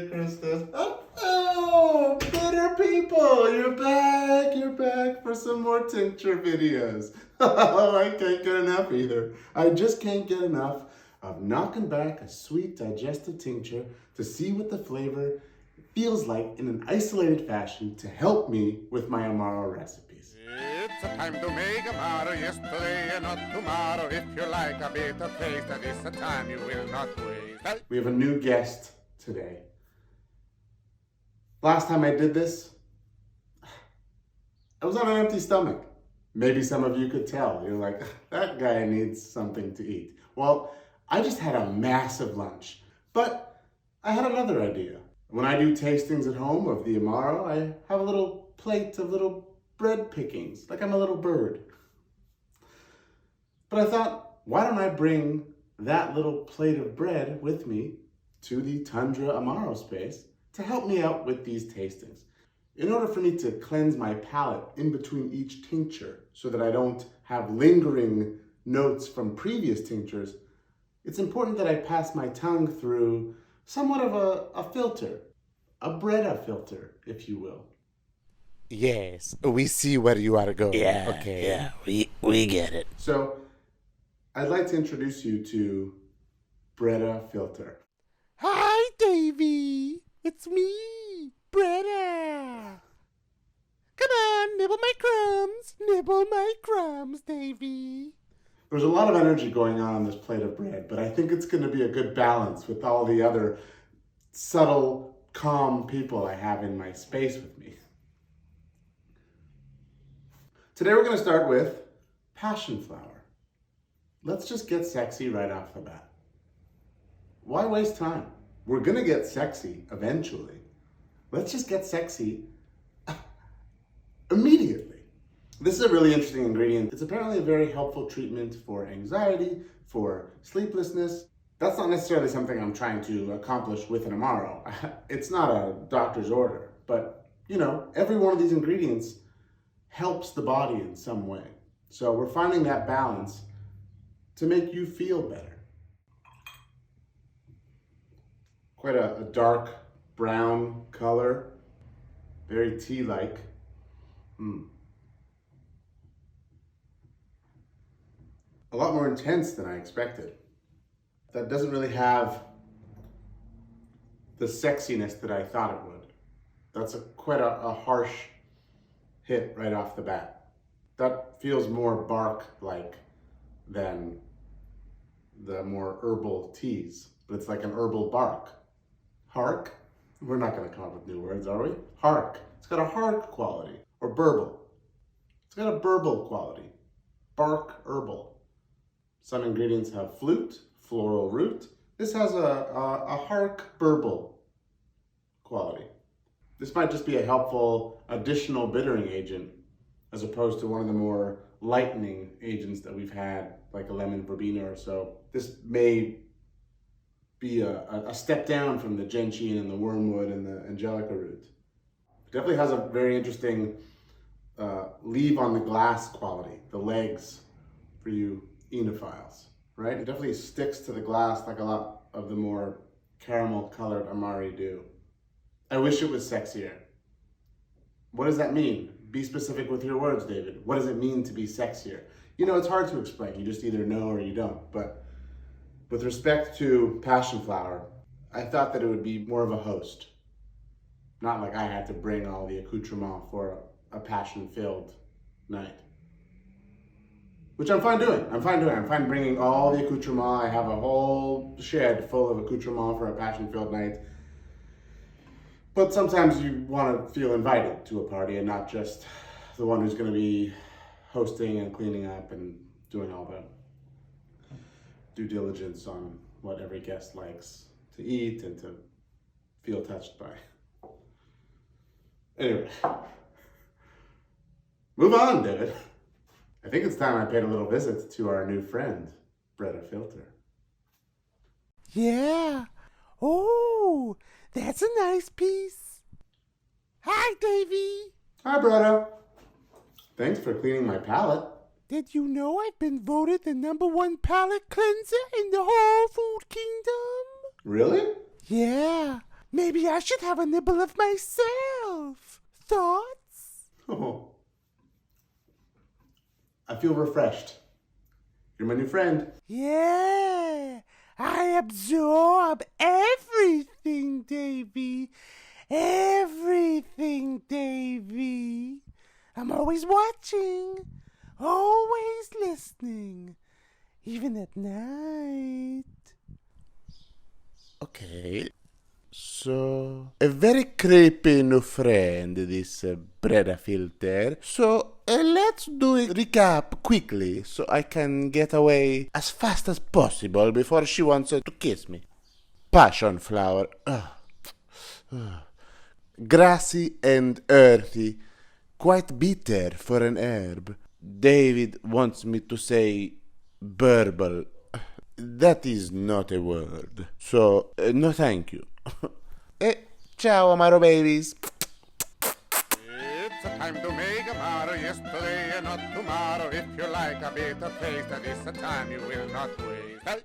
Krista. Oh, bitter people, you're back. You're back for some more tincture videos. Oh, I can't get enough either. I just can't get enough of knocking back a sweet digestive tincture to see what the flavor feels like in an isolated fashion to help me with my Amaro recipes. It's a time to make Amaro yesterday and not tomorrow. If you like a bit of taste, that is a time you will not waste. We have a new guest today. Last time I did this, I was on an empty stomach. Maybe some of you could tell. You're like, that guy needs something to eat. Well, I just had a massive lunch, but I had another idea. When I do tastings at home of the Amaro, I have a little plate of little bread pickings, like I'm a little bird. But I thought, why don't I bring that little plate of bread with me to the Tundra Amaro space to help me out with these tastings. In order for me to cleanse my palate in between each tincture so that I don't have lingering notes from previous tinctures, it's important that I pass my tongue through somewhat of a filter, a Breada filter, if you will. Yes, we see where you are going. Yeah, we get it. So, I'd like to introduce you to Breada Filter. Hi, Davy. It's me, Breada. Come on, nibble my crumbs, Davy. There's a lot of energy going on this plate of bread, but I think it's going to be a good balance with all the other subtle, calm people I have in my space with me. Today we're going to start with Passionflower. Let's just get sexy right off the bat. Why waste time? We're going to get sexy eventually. Let's just get sexy immediately. This is a really interesting ingredient. It's apparently a very helpful treatment for anxiety, for sleeplessness. That's not necessarily something I'm trying to accomplish with an Amaro. It's not a doctor's order, but every one of these ingredients helps the body in some way. So we're finding that balance to make you feel better. Quite a dark brown color, very tea-like. A lot more intense than I expected. That doesn't really have the sexiness that I thought it would. That's quite a harsh hit right off the bat. That feels more bark-like than the more herbal teas, but it's like an herbal bark. Hark? We're not going to come up with new words, are we? Hark. It's got a hark quality, or burble. It's got a burble quality. Bark herbal. Some ingredients have flute, floral root. This has a hark burble quality. This might just be a helpful additional bittering agent as opposed to one of the more lightening agents that we've had, like a lemon verbena or so. This may be a step down from the gentian and the wormwood and the angelica root. It definitely has a very interesting leave on the glass quality, the legs for you enophiles, right? It definitely sticks to the glass like a lot of the more caramel colored Amari do. I wish it was sexier. What does that mean? Be specific with your words, David. What does it mean to be sexier? It's hard to explain. You just either know or you don't. But with respect to Passionflower, I thought that it would be more of a host. Not like I had to bring all the accoutrement for a passion-filled night. Which I'm fine doing. I'm fine bringing all the accoutrement. I have a whole shed full of accoutrement for a passion-filled night. But sometimes you want to feel invited to a party and not just the one who's going to be hosting and cleaning up and doing all the due diligence on what every guest likes to eat and to feel touched by. Anyway, move on, David. I think it's time I paid a little visit to our new friend, Breada Filter. Yeah. Oh, that's a nice piece. Hi, Davy. Hi, Breada. Thanks for cleaning my palate. Did you know I've been voted the #1 palate cleanser in the whole food kingdom? Really? Yeah. Maybe I should have a nibble of myself. Thoughts? Oh. I feel refreshed. You're my new friend. Yeah, I absorb everything, Davy. Everything, Davy. I'm always watching, always listening, even at night. Okay. So, a very creepy new friend, this Breada Filter. So, let's do a recap quickly so I can get away as fast as possible before she wants to kiss me. Passionflower. Grassy and earthy. Quite bitter for an herb. David wants me to say burble. That is not a word. So, no thank you. Ciao, Amaro babies. It's a time to make Amaro yesterday and not tomorrow. If you like a bitter taste, that is a time you will not waste. Hey!